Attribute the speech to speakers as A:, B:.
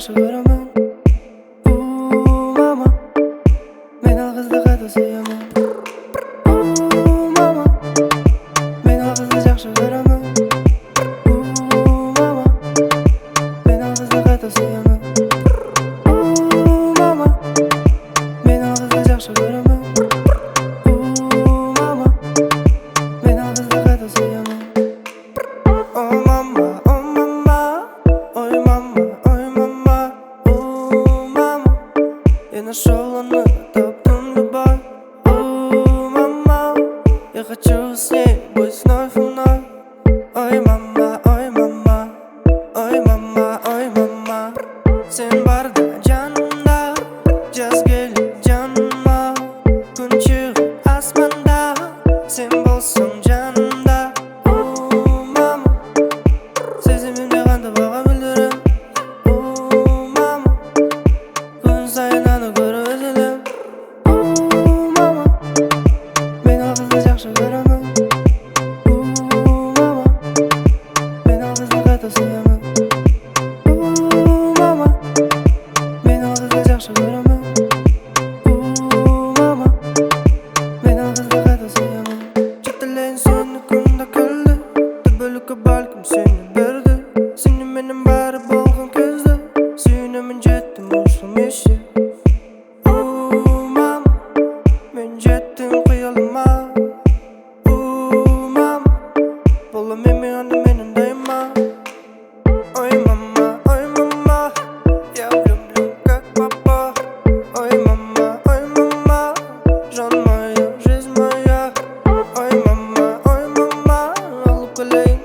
A: жакшы коромун. Мама, мен ал кызды кайда сүйөмүн. Мама, мен ал кызды жакшы коромун. Мама, мен ал кызды кайда сүйөмүн. Мама, мен ал кызды жакшы коромун. Мама, мен ал кызды кайда сүйөмүн. Ой мама, ой мама, ой мама, мама, я нашел таптым любовь. Мама, я хочу с ней быть вновь и вновь. Ой мама, ой мама, ой мама, ой мама, сен барда жанымда, жаз келип жаныма, күн чыгып асманда, сен болсоң жанымда. Мама, сезимимди кантип бага билдирем. Мама, күн сайын аны көрүп өзүлөм. Мама, мен ал кызды жакшы коромун. Мама, мен ал кызды кайта сүйөмүн. Мама, мен ал кызды жакшы коромун. Мама, мен ал кызды кайта сүйөмүн. Жетелейин сени күндө күлдү, төбөлүккө балким сени берди. Сени менен баары болгон көздө, сүйүнөмүн жеттим ушул мешти. Мама, мен жеттим кыялыма. Мама, болом эми анда менен дайыма. Ой мама, я влюблен как папа. Ой мама, жан моя, жизнь моя. Ой мама, алып келейин